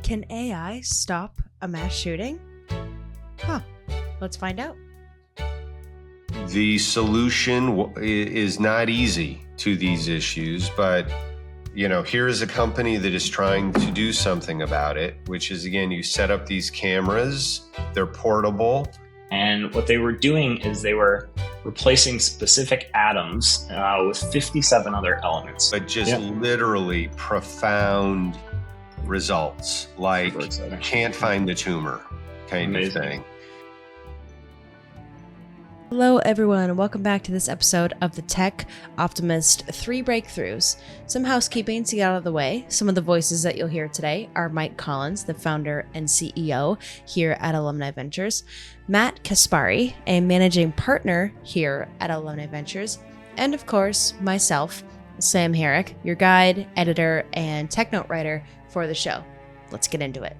Can AI stop a mass shooting? Let's find out. The solution is not easy to these issues, but here is a company that is trying to do something about it, which is, again, you set up these cameras, they're portable. And what they were doing is they were replacing specific atoms with 57 other elements. But just literally profound results, like can't find the tumor kind of thing. Hello everyone, welcome back to this episode of the Tech Optimist 3 Breakthroughs. Some housekeeping to get out of the way. Some of the voices that you'll hear today are Mike Collins, the founder and CEO here at Alumni Ventures, Matt Caspari, a managing partner here at Alumni Ventures, and of course, myself, Sam Herrick, your guide, editor, and tech note writer for the show. Let's get into it.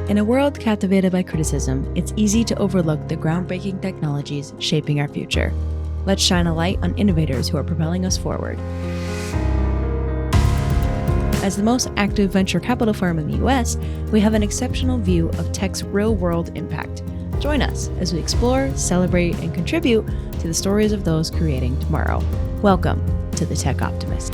In a world captivated by criticism, it's easy to overlook the groundbreaking technologies shaping our future. Let's shine a light on innovators who are propelling us forward. As the most active venture capital firm in the US, we have an exceptional view of tech's real-world impact. Join us as we explore, celebrate, and contribute to the stories of those creating tomorrow. Welcome to the Tech Optimist.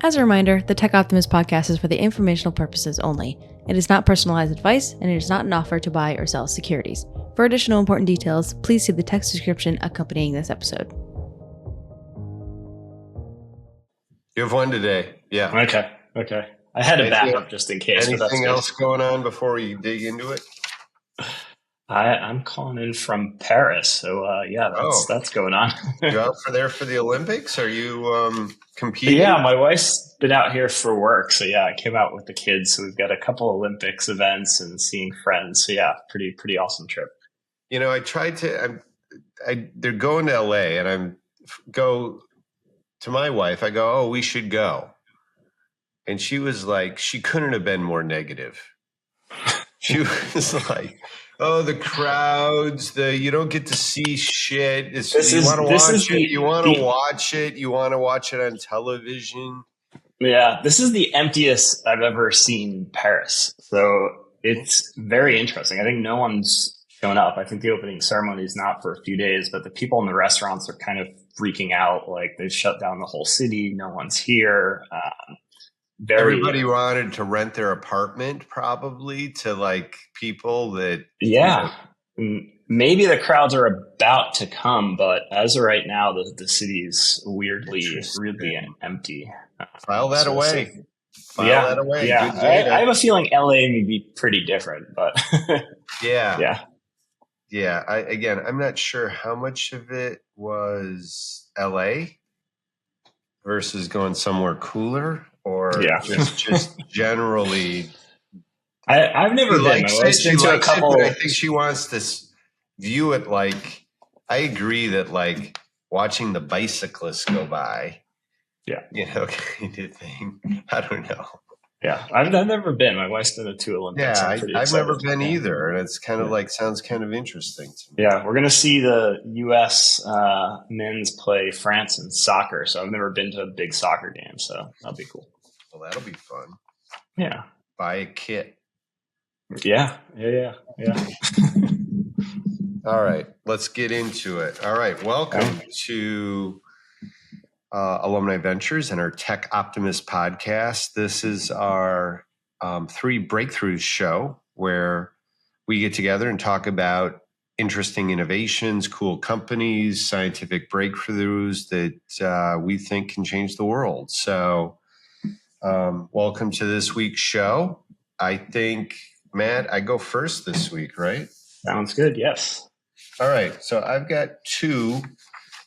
As a reminder, the Tech Optimist podcast is for the informational purposes only. It is not personalized advice, and it is not an offer to buy or sell securities. For additional important details, please see the text description accompanying this episode. You have one today. Yeah. Okay. I had a backup just in case. Anything else going on before we dig into it? I'm calling in from Paris, so that's going on. You out for the Olympics? Are you competing? Yeah, my wife's been out here for work, so I came out with the kids. So we've got a couple Olympics events and seeing friends. So pretty awesome trip. I tried to. They're going to LA, and I go to my wife. I go, "Oh, we should go," and she was like, she couldn't have been more negative. She was like, "Oh, the crowds, you don't get to see shit. You want to watch it on television." Yeah, this is the emptiest I've ever seen Paris. So it's very interesting. I think no one's shown up. I think the opening ceremony is not for a few days, but the people in the restaurants are kind of freaking out. Like they've shut down the whole city. No one's here. Everybody wanted to rent their apartment probably to like people that. Yeah. Maybe the crowds are about to come, but as of right now, the city is weirdly empty. File that away. That away. Yeah. I have a feeling LA may be pretty different, but yeah. I'm not sure how much of it was LA versus going somewhere cooler. Or just generally, I've never been. To a couple. I think she wants to view it like. I agree that like watching the bicyclists go by, kind of thing. I don't know. Yeah, I've never been. My wife's done the 2 Olympics. Yeah, I've never been either, and it's kind of like sounds kind of interesting to me. Yeah, we're gonna see the U.S. Men's play France in soccer, so I've never been to a big soccer game, so that'll be cool. Well, that'll be fun. Yeah. Buy a kit. Yeah. All right, let's get into it. All right, welcome to Alumni Ventures and our Tech Optimist podcast. This is our 3 Breakthroughs show where we get together and talk about interesting innovations, cool companies, scientific breakthroughs that we think can change the world. So welcome to this week's show. I think, Matt, I go first this week, right? Sounds good, yes. All right, so I've got 2.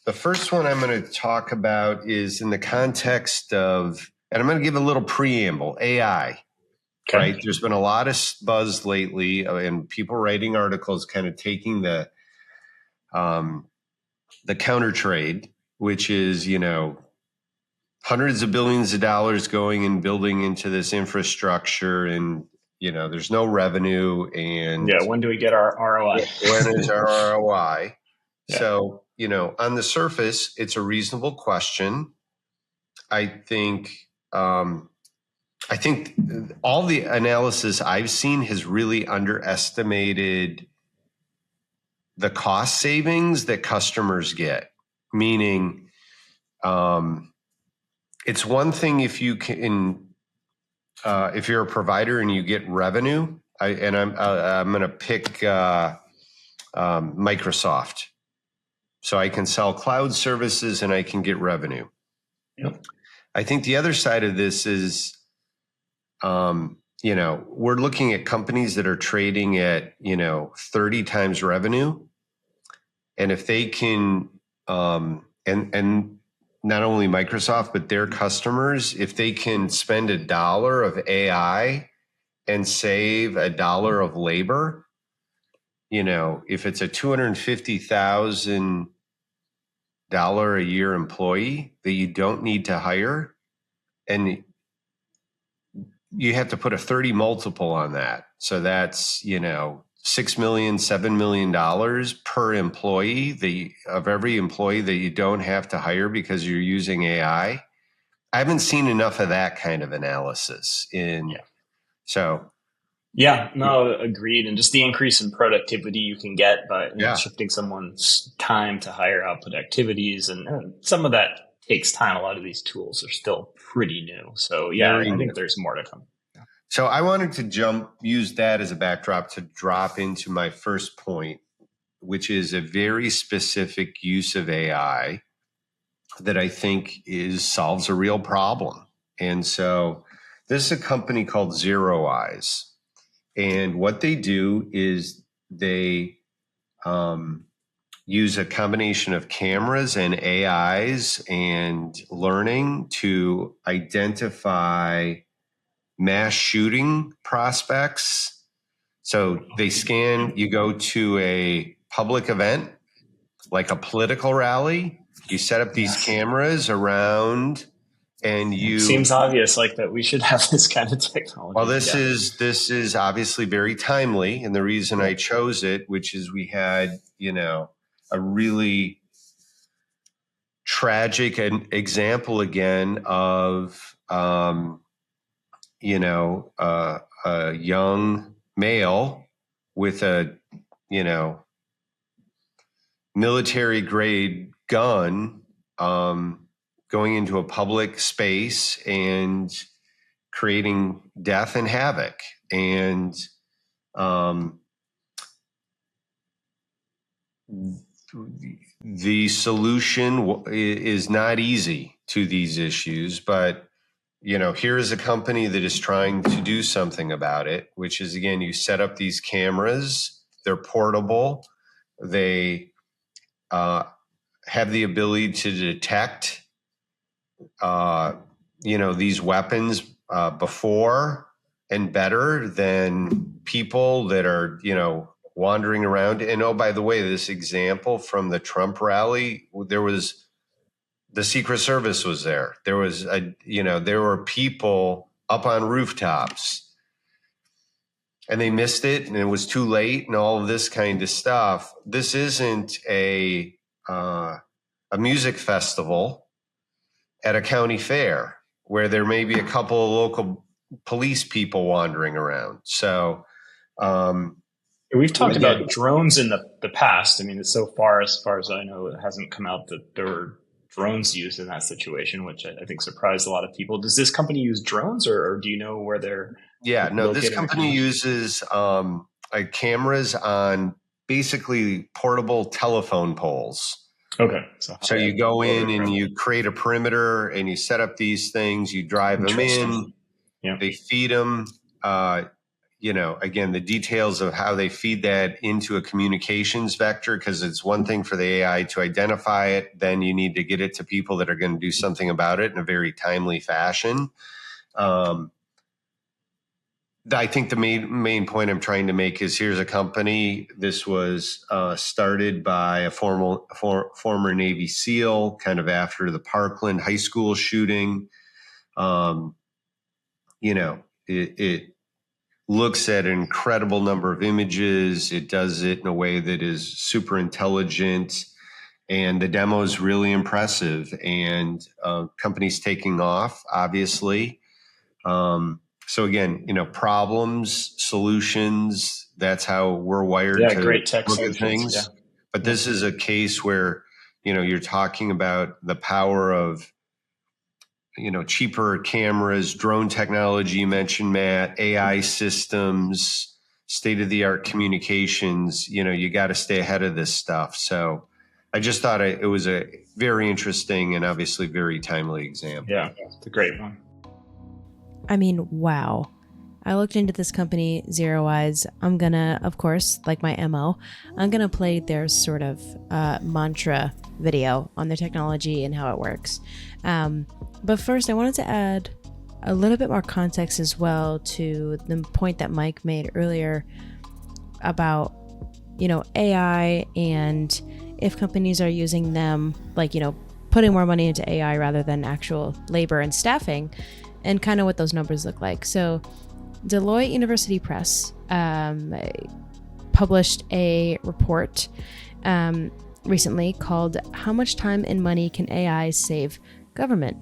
The first one I'm going to talk about is in the context of, and I'm going to give a little preamble, AI, right? There's been a lot of buzz lately and people writing articles kind of taking the counter trade which is, hundreds of billions of dollars going and building into this infrastructure, and there's no revenue, and when do we get our ROI? When is our ROI? Yeah. So, on the surface, it's a reasonable question. I think all the analysis I've seen has really underestimated the cost savings that customers get. Meaning, it's one thing if you can, if you're a provider and you get revenue. I'm going to pick Microsoft. So I can sell cloud services and I can get revenue. Yep. I think the other side of this is, we're looking at companies that are trading at, 30 times revenue. And if they can, and not only Microsoft, but their customers, if they can spend $1 of AI and save $1 of labor, if it's a $250,000 a year employee that you don't need to hire, and you have to put a 30 multiple on that. So that's, $6 million, $7 million per employee of every employee that you don't have to hire because you're using AI. I haven't seen enough of that kind of analysis Agreed. And just the increase in productivity you can get by shifting someone's time to higher output activities. And some of that takes time. A lot of these tools are still pretty new. So I think there's more to come. Yeah. So I wanted to use that as a backdrop to drop into my first point, which is a very specific use of AI that I think solves a real problem. And so this is a company called ZeroEyes. And what they do is they use a combination of cameras and AIs and learning to identify mass shooting prospects. So they scan, you go to a public event, like a political rally, you set up these cameras around, and you... Seems obvious, like that we should have this kind of technology. Well, this is obviously very timely, and the reason I chose it, which is we had, a really tragic example again of, a young male with a, military grade gun, going into a public space and creating death and havoc. And the solution is not easy to these issues, but here is a company that is trying to do something about it, which is, again, you set up these cameras, they're portable, they have the ability to detect these weapons before and better than people that are, wandering around. And oh, by the way, this example from the Trump rally, the Secret Service was there. There was there were people up on rooftops, and they missed it, and it was too late, and all of this kind of stuff. This isn't a music festival at a county fair where there may be a couple of local police people wandering around. So we've talked about drones in the past. I mean, as far as I know, it hasn't come out that there were drones used in that situation, which I think surprised a lot of people. Does this company use drones, or do you know where they're? Yeah, no, this company uses cameras on basically portable telephone poles. Okay. So you go in and you create a perimeter and you set up these things, you drive them in, they feed them. Again, the details of how they feed that into a communications vector, because it's one thing for the AI to identify it, then you need to get it to people that are going to do something about it in a very timely fashion. I think the main point I'm trying to make is here's a company. This was started by a former Navy SEAL, kind of after the Parkland High School shooting. It looks at an incredible number of images. It does it in a way that is super intelligent, and the demo is really impressive. And companies taking off, obviously. So again, problems, solutions, that's how we're wired to great tech look at things. Yeah. But this is a case where, you're talking about the power of, cheaper cameras, drone technology, you mentioned, Matt, AI systems, state-of-the-art communications. You got to stay ahead of this stuff. So I just thought it was a very interesting and obviously very timely example. Yeah, it's a great one. I mean, wow. I looked into this company, ZeroEyes. I'm gonna, of course, like my MO, I'm gonna play their sort of mantra video on their technology and how it works. But first, I wanted to add a little bit more context as well to the point that Mike made earlier about, AI, and if companies are using them, like, putting more money into AI rather than actual labor and staffing, and kind of what those numbers look like. So Deloitte University Press published a report recently called "How Much Time and Money Can AI Save Government?"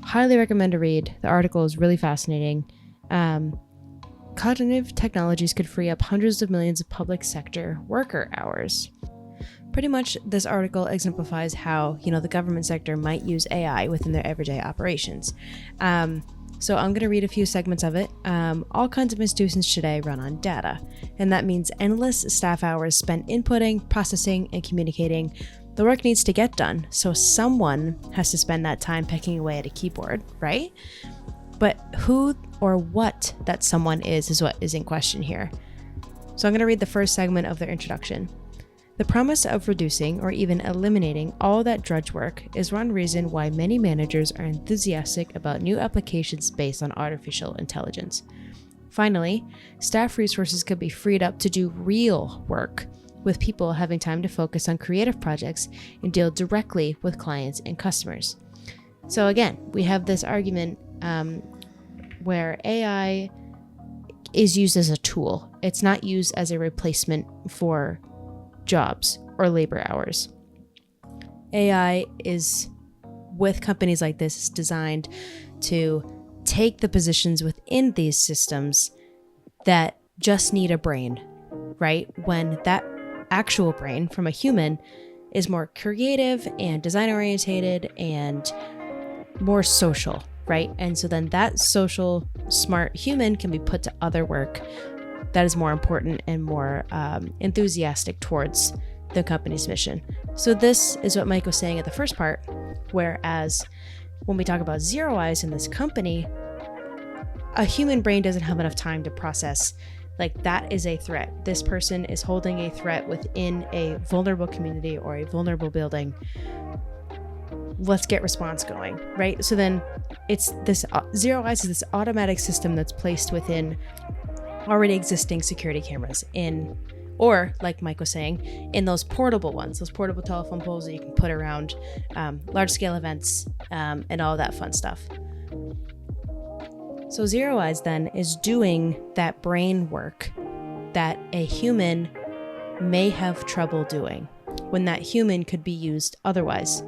Highly recommend to read. The article is really fascinating. Cognitive technologies could free up hundreds of millions of public sector worker hours. Pretty much, this article exemplifies how, the government sector might use AI within their everyday operations. So I'm going to read a few segments of it. All kinds of institutions today run on data, and that means endless staff hours spent inputting, processing, and communicating. The work needs to get done, so someone has to spend that time pecking away at a keyboard, right? But who or what that someone is what is in question here. So I'm going to read the first segment of their introduction. The promise of reducing or even eliminating all that drudge work is one reason why many managers are enthusiastic about new applications based on artificial intelligence. Finally, staff resources could be freed up to do real work, with people having time to focus on creative projects and deal directly with clients and customers. So again, we have this argument where AI is used as a tool. It's not used as a replacement for jobs or labor hours. AI is, with companies like this, designed to take the positions within these systems that just need a brain, right? When that actual brain from a human is more creative and design oriented and more social, right? And so then that social, smart human can be put to other work that is more important and more enthusiastic towards the company's mission. So this is what Mike was saying at the first part, whereas when we talk about ZeroEyes in this company, a human brain doesn't have enough time to process, like, that is a threat. This person is holding a threat within a vulnerable community or a vulnerable building. Let's get response going, right? So then it's this, ZeroEyes is this automatic system that's placed within already existing security cameras or like Mike was saying, in those portable ones, those portable telephone poles that you can put around large scale events and all that fun stuff. So ZeroEyes then is doing that brain work that a human may have trouble doing when that human could be used otherwise.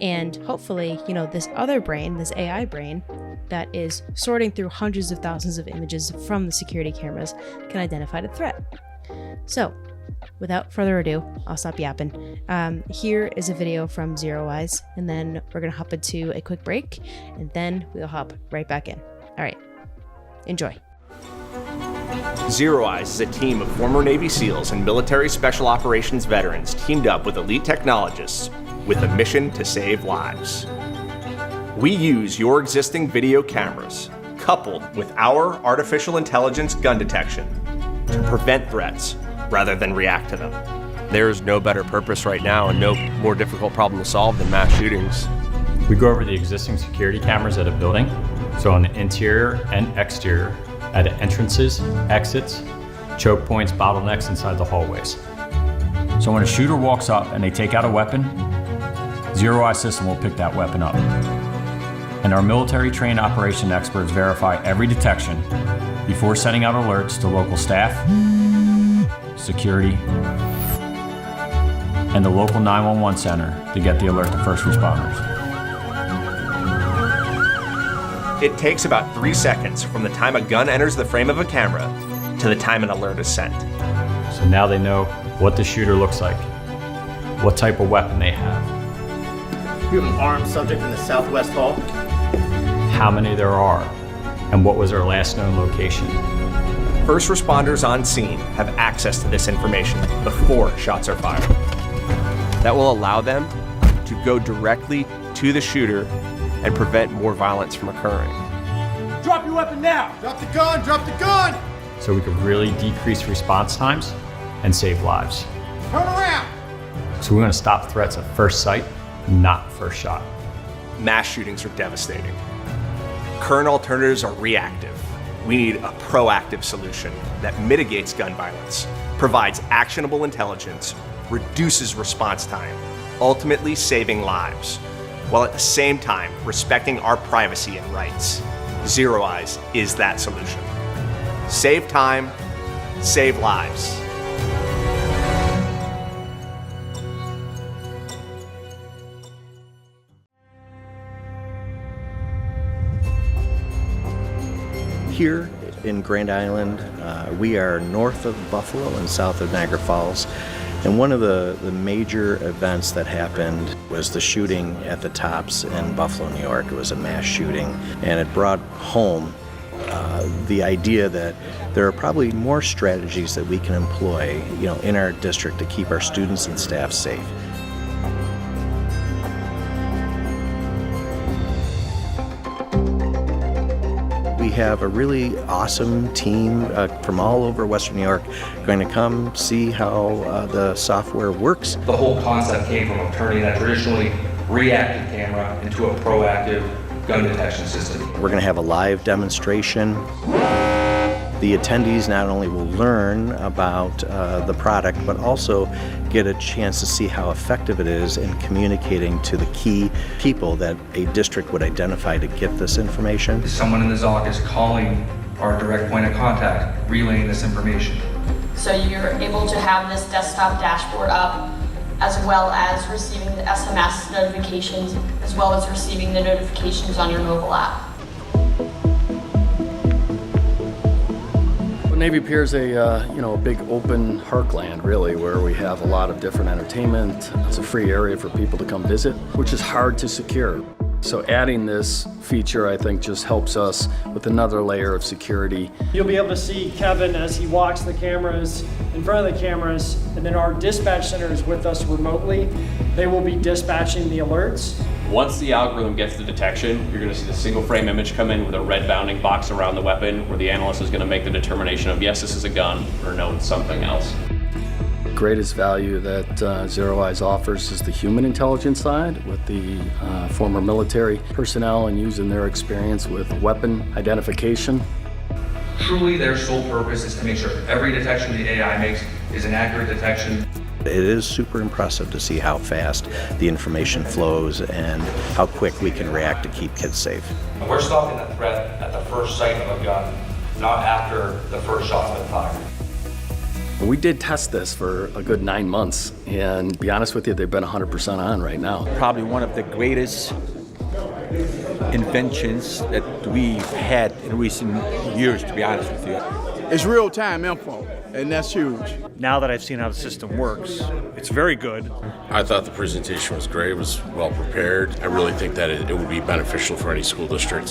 And hopefully, this other brain, this AI brain that is sorting through hundreds of thousands of images from the security cameras, can identify the threat. So without further ado, I'll stop yapping. Here is a video from ZeroEyes, and then we're going to hop into a quick break, and then we'll hop right back in. All right, enjoy. ZeroEyes is a team of former Navy SEALs and military special operations veterans teamed up with elite technologists with a mission to save lives. We use your existing video cameras, coupled with our artificial intelligence gun detection, to prevent threats rather than react to them. There's no better purpose right now and no more difficult problem to solve than mass shootings. We go over the existing security cameras at a building, so on the interior and exterior, at entrances, exits, choke points, bottlenecks inside the hallways. So when a shooter walks up and they take out a weapon, ZeroEyes system will pick that weapon up. And our military trained operation experts verify every detection before sending out alerts to local staff, security, and the local 911 center to get the alert to first responders. It takes about 3 seconds from the time a gun enters the frame of a camera to the time an alert is sent. So now they know what the shooter looks like, what type of weapon they have, We have an armed subject in the southwest hall. how many there are, and what was their last known location. First responders on scene have access to this information before shots are fired. That will allow them to go directly to the shooter and prevent more violence from occurring. Drop your weapon now! Drop the gun! Drop the gun! So we could really decrease response times and save lives. Turn around! So we want to stop threats at first sight, not first shot. Mass shootings are devastating. Current alternatives are reactive. We need a proactive solution that mitigates gun violence, provides actionable intelligence, reduces response time, ultimately saving lives, while at the same time respecting our privacy and rights. ZeroEyes is that solution. Save time, save lives. Here in Grand Island, we are north of Buffalo and south of Niagara Falls. And one of the major events that happened was the shooting at the Tops in Buffalo, New York. It was a mass shooting, and it brought home the idea that there are probably more strategies that we can employ, in our district to keep our students and staff safe. We have a really awesome team from all over Western New York going to come see how the software works. The whole concept came from turning that traditionally reactive camera into a proactive gun detection system. We're going to have a live demonstration. The attendees not only will learn about the product, but also get a chance to see how effective it is in communicating to the key people that a district would identify to get this information. Someone in the ZOC is calling our direct point of contact, relaying this information. So you're able to have this desktop dashboard up, as well as receiving the SMS notifications, as well as receiving the notifications on your mobile app. Navy Pier is a big open parkland, really, where we have a lot of different entertainment. It's a free area for people to come visit, which is hard to secure. So adding this feature, I think, just helps us with another layer of security. You'll be able to see Kevin as he walks the cameras, in front of the cameras, and then our dispatch center is with us remotely. They will be dispatching the alerts. Once the algorithm gets the detection, you're going to see the single frame image come in with a red bounding box around the weapon where the analyst is going to make the determination of yes, this is a gun, or no, it's something else. The greatest value that ZeroEyes offers is the human intelligence side with the former military personnel and using their experience with weapon identification. Truly, their sole purpose is to make sure every detection the AI makes is an accurate detection. It is super impressive to see how fast the information flows and how quick we can react to keep kids safe. And we're stopping the threat at the first sight of a gun, not after the first shot's been fired. We did test this for a good 9 months, and to be honest with you, they've been 100% on right now. Probably one of the greatest inventions that we've had in recent years, to be honest with you. It's real-time info, and that's huge. Now that I've seen how the system works, it's very good. I thought the presentation was great. It was well prepared. I really think that it would be beneficial for any school district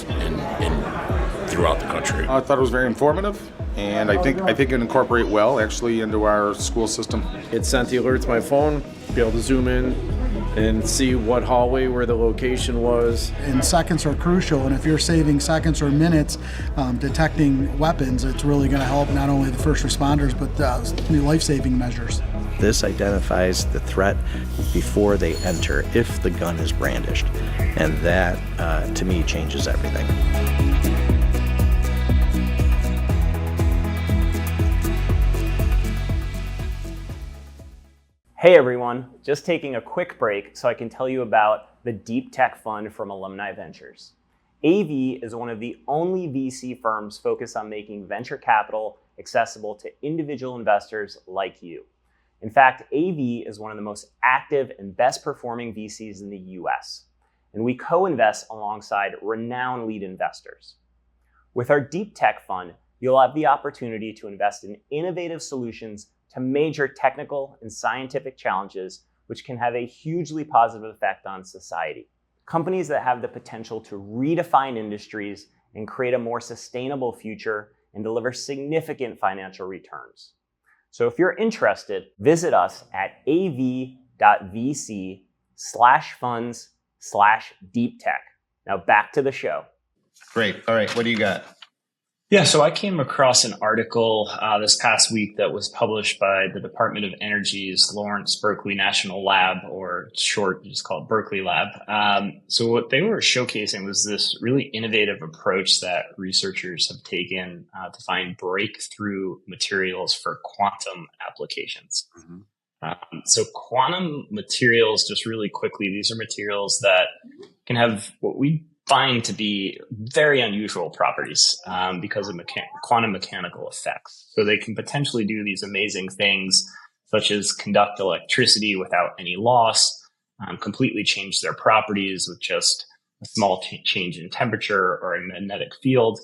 throughout the country. I thought it was very informative, and I think it incorporate well actually into our school system. It sent the alert to my phone, be able to zoom in and see what hallway where the location was. And seconds are crucial, and if you're saving seconds or minutes detecting weapons, it's really going to help not only the first responders but the life-saving measures. This identifies the threat before they enter if the gun is brandished, and that to me changes everything. Hey everyone, just taking a quick break so I can tell you about the Deep Tech Fund from Alumni Ventures. AV is one of the only VC firms focused on making venture capital accessible to individual investors like you. In fact, AV is one of the most active and best performing VCs in the US, and we co-invest alongside renowned lead investors. With our Deep Tech Fund, you'll have the opportunity to invest in innovative solutions to major technical and scientific challenges, which can have a hugely positive effect on society. Companies that have the potential to redefine industries and create a more sustainable future and deliver significant financial returns. So if you're interested, visit us at av.vc/funds/deeptech. Now back to the show. Great. All right. What do you got? Yeah, so I came across an article this past week that was published by the Department of Energy's Lawrence Berkeley National Lab, or short, just called Berkeley Lab. So what they were showcasing was this really innovative approach that researchers have taken to find breakthrough materials for quantum applications. So quantum materials, just really quickly, these are materials that can have what we find to be very unusual properties because of quantum mechanical effects. So they can potentially do these amazing things, such as conduct electricity without any loss, completely change their properties with just a small change in temperature or a magnetic field.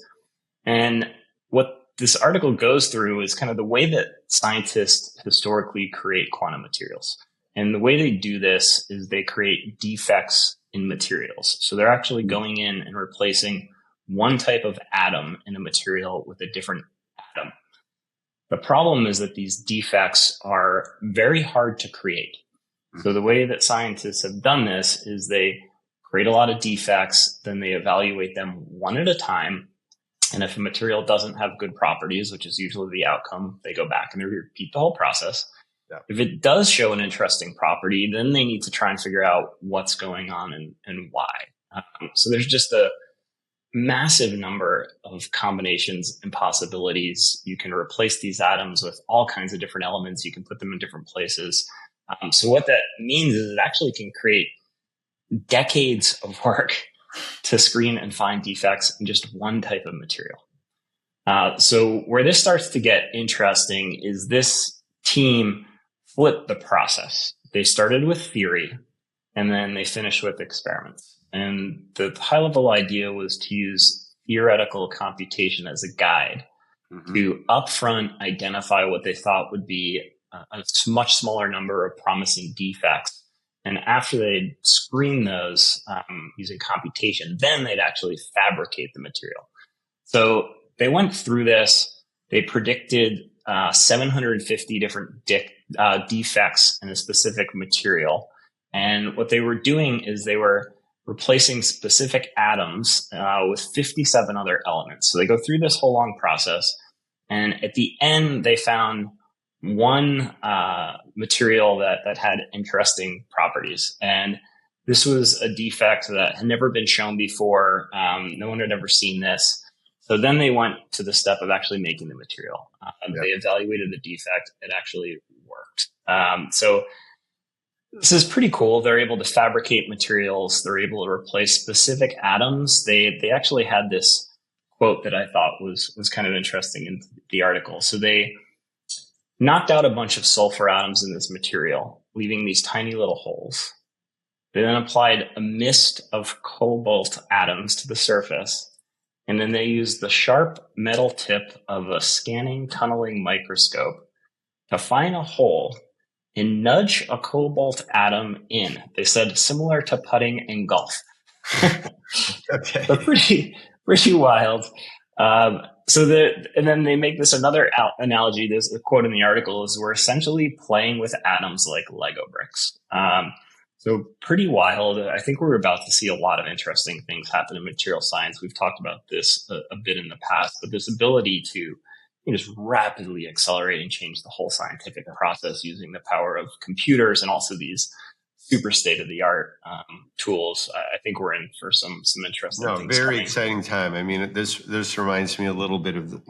And what this article goes through is kind of the way that scientists historically create quantum materials. And the way they do this is they create defects in materials. So they're actually going in and replacing one type of atom in a material with a different atom. The problem is that these defects are very hard to create. So the way that scientists have done this is they create a lot of defects, then they evaluate them one at a time. And if a material doesn't have good properties, which is usually the outcome, they go back and they repeat the whole process. If it does show an interesting property, then they need to try and figure out what's going on and why. So there's just a massive number of combinations and possibilities. You can replace these atoms with all kinds of different elements. You can put them in different places. So what that means is it actually can create decades of work to screen and find defects in just one type of material. So where this starts to get interesting is this team flipped the process. They started with theory and then they finished with experiments. And the high level idea was to use theoretical computation as a guide to upfront identify what they thought would be a much smaller number of promising defects. And after they'd screen those using computation, then they'd actually fabricate the material. So they went through this. They predicted 750 different defects in a specific material. And what they were doing is they were replacing specific atoms with 57 other elements. So they go through this whole long process. And at the end, they found one material that had interesting properties. And this was a defect that had never been shown before. No one had ever seen this. So then they went to the step of actually making the material. They evaluated the defect. It actually worked. So this is pretty cool. They're able to fabricate materials. They're able to replace specific atoms. They actually had this quote that I thought was kind of interesting in the article. So they knocked out a bunch of sulfur atoms in this material, leaving these tiny little holes. They then applied a mist of cobalt atoms to the surface. And then they used the sharp metal tip of a scanning tunneling microscope to find a hole and nudge a cobalt atom in. They said similar to putting in golf. Okay. But pretty wild. And then they make this another analogy. There's a quote in the article is we're essentially playing with atoms like Lego bricks. So pretty wild. I think we're about to see a lot of interesting things happen in material science. We've talked about this a bit in the past, but this ability to just rapidly accelerate and change the whole scientific process using the power of computers and also these super state-of-the-art tools. I think we're in for some interesting things. Very coming. exciting time. I mean, this reminds me a little bit of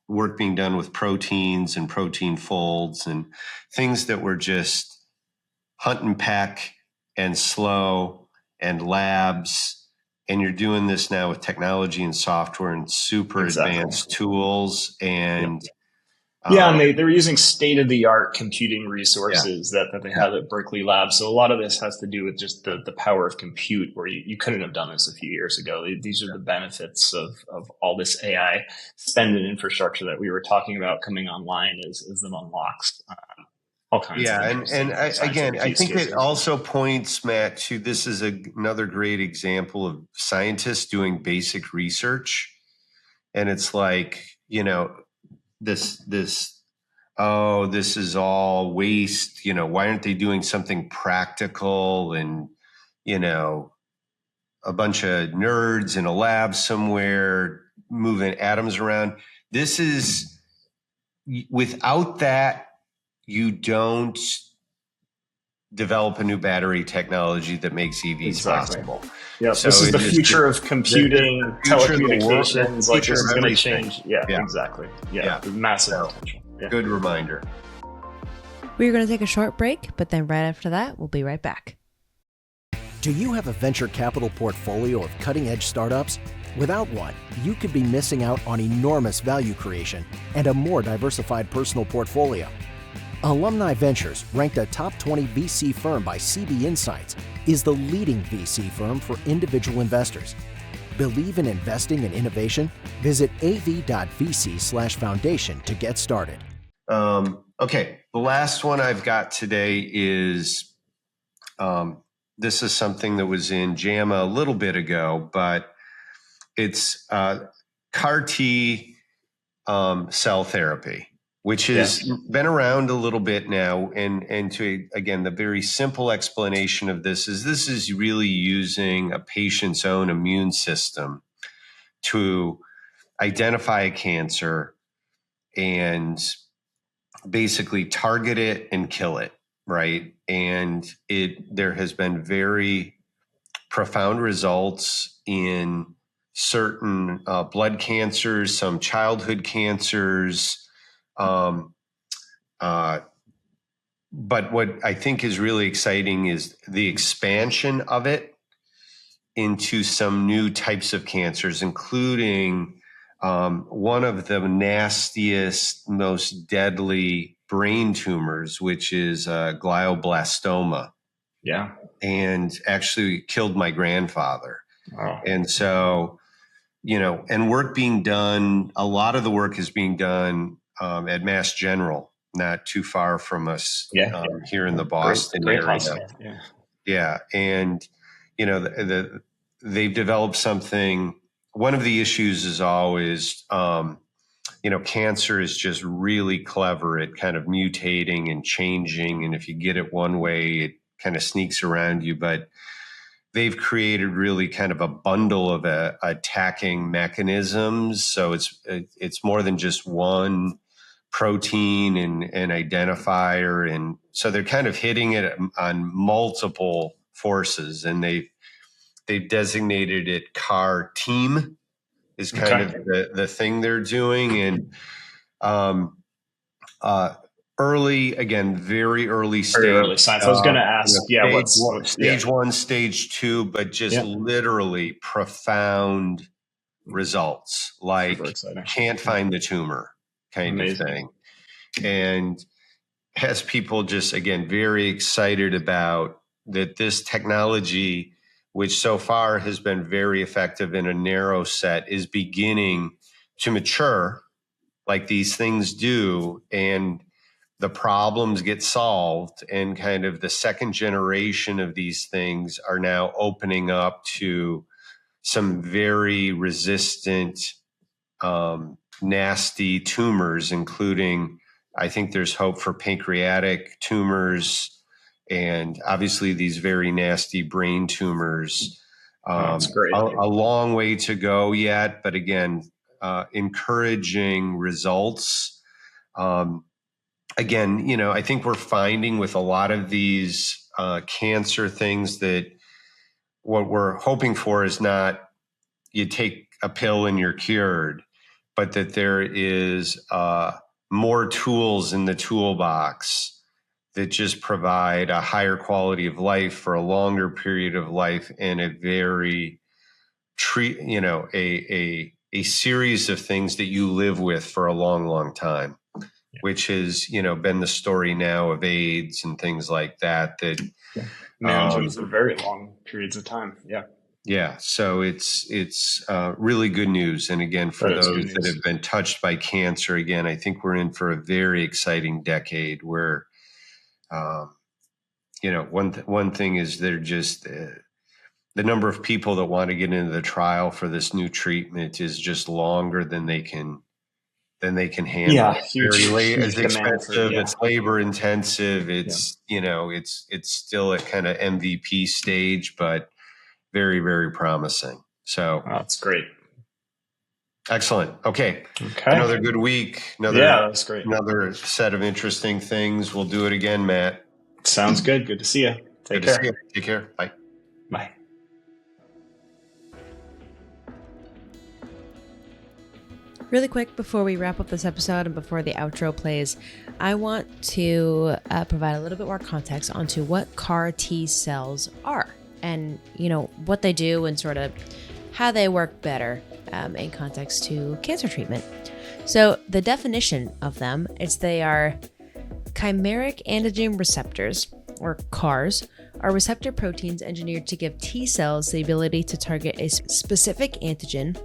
work being done with proteins and protein folds and things that were just hunt and peck and slow and labs. And you're doing this now with technology and software and super advanced tools. And and they were using state-of-the-art computing resources that they have at Berkeley Labs. So a lot of this has to do with just the power of compute, where you couldn't have done this a few years ago. These are the benefits of all this AI spend and infrastructure that we were talking about coming online as them unlocks all kinds of and I think it also points, Matt, to this is another great example of scientists doing basic research. And it's like, this is all waste. Why aren't they doing something practical? And, a bunch of nerds in a lab somewhere moving atoms around. This is, without that, you don't develop a new battery technology that makes EVs possible. Yeah, so this is the future of computing, telecommunications. Like, this is going to change. Yeah, exactly. Yeah. Massive potential. Yeah. Good reminder. We're going to take a short break, but then right after that, we'll be right back. Do you have a venture capital portfolio of cutting-edge startups? Without one, you could be missing out on enormous value creation and a more diversified personal portfolio. Alumni Ventures, ranked a top 20 VC firm by CB Insights, is the leading VC firm for individual investors. Believe in investing in innovation? Visit av.vc/foundation to get started. Okay, the last one I've got today is, this is something that was in JAMA a little bit ago, but it's CAR T cell therapy, which has been around a little bit now. And to, again, the very simple explanation of this is really using a patient's own immune system to identify a cancer and basically target it and kill it, right? And there has been very profound results in certain blood cancers, some childhood cancers. But what I think is really exciting is the expansion of it into some new types of cancers, including one of the nastiest, most deadly brain tumors, which is glioblastoma. Yeah. And actually killed my grandfather. Wow. And so, and work being done, a lot of the work is being done at Mass General, not too far from us here in the Boston area. Hospital. Yeah. And, they've developed something. One of the issues is always, cancer is just really clever at kind of mutating and changing. And if you get it one way, it kind of sneaks around you. But they've created really kind of a bundle of attacking mechanisms. So it's more than just one protein and identifier. And so they're kind of hitting it on multiple forces, and they've designated it CAR team is kind of the thing they're doing. And very early stage. Very early science. I was going to ask, stage 1, stage 2, but just literally profound results, like can't find the tumor kind of thing. And has people just, again, very excited about that this technology, which so far has been very effective in a narrow set, is beginning to mature like these things do. And the problems get solved, and kind of the second generation of these things are now opening up to some very resistant, nasty tumors, including, I think there's hope for pancreatic tumors and obviously these very nasty brain tumors. That's great. A long way to go yet, but again, encouraging results. Again, I think we're finding with a lot of these cancer things that what we're hoping for is not you take a pill and you're cured, but that there is more tools in the toolbox that just provide a higher quality of life for a longer period of life and a very a series of things that you live with for a long, long time, which has, been the story now of AIDS and things like that, manages for very long periods of time. Yeah. Yeah. So it's really good news. And again, for those that have been touched by cancer, again, I think we're in for a very exciting decade where, one thing is they're just, the number of people that want to get into the trial for this new treatment is just longer than they can handle. Yeah, it's expensive. It's labor intensive. It's it's still at kind of MVP stage, but very, very promising. So that's great. Excellent. Okay. Another good week. That's great. Another set of interesting things. We'll do it again, Matt. Sounds good. Good to see you. Take care. See you. Take care. Bye. Bye. Really quick before we wrap up this episode and before the outro plays, I want to provide a little bit more context onto what CAR T cells are and, what they do and sort of how they work better in context to cancer treatment. So the definition of them is they are chimeric antigen receptors, or CARs, are receptor proteins engineered to give T cells the ability to target a specific antigen,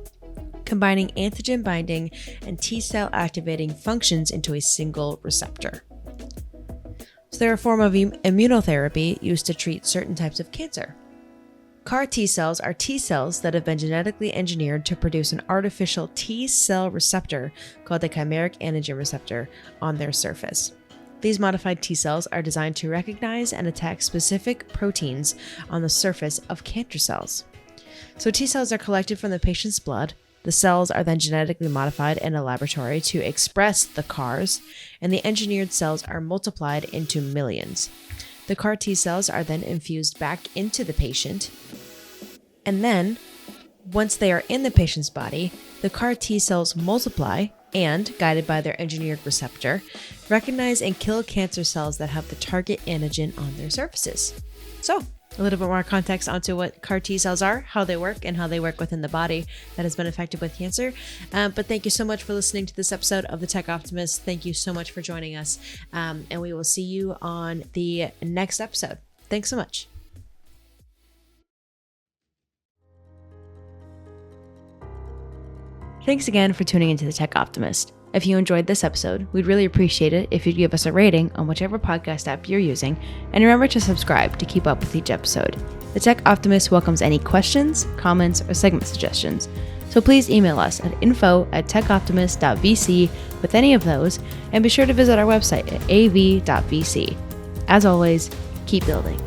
combining antigen binding and T cell activating functions into a single receptor. So they're a form of immunotherapy used to treat certain types of cancer. CAR T cells are T cells that have been genetically engineered to produce an artificial T cell receptor called the chimeric antigen receptor on their surface. These modified T cells are designed to recognize and attack specific proteins on the surface of cancer cells. So T cells are collected from the patient's blood. The cells are then genetically modified in a laboratory to express the CARs, and the engineered cells are multiplied into millions. The CAR T cells are then infused back into the patient, and then, once they are in the patient's body, the CAR T cells multiply and, guided by their engineered receptor, recognize and kill cancer cells that have the target antigen on their surfaces. So, a little bit more context onto what CAR T cells are, how they work, and how they work within the body that has been affected with cancer. But thank you so much for listening to this episode of The Tech Optimist. Thank you so much for joining us. And we will see you on the next episode. Thanks so much. Thanks again for tuning into The Tech Optimist. If you enjoyed this episode, we'd really appreciate it if you'd give us a rating on whichever podcast app you're using, and remember to subscribe to keep up with each episode. The Tech Optimist welcomes any questions, comments, or segment suggestions, so please email us at info@techoptimist.vc with any of those, and be sure to visit our website at av.vc. As always, keep building.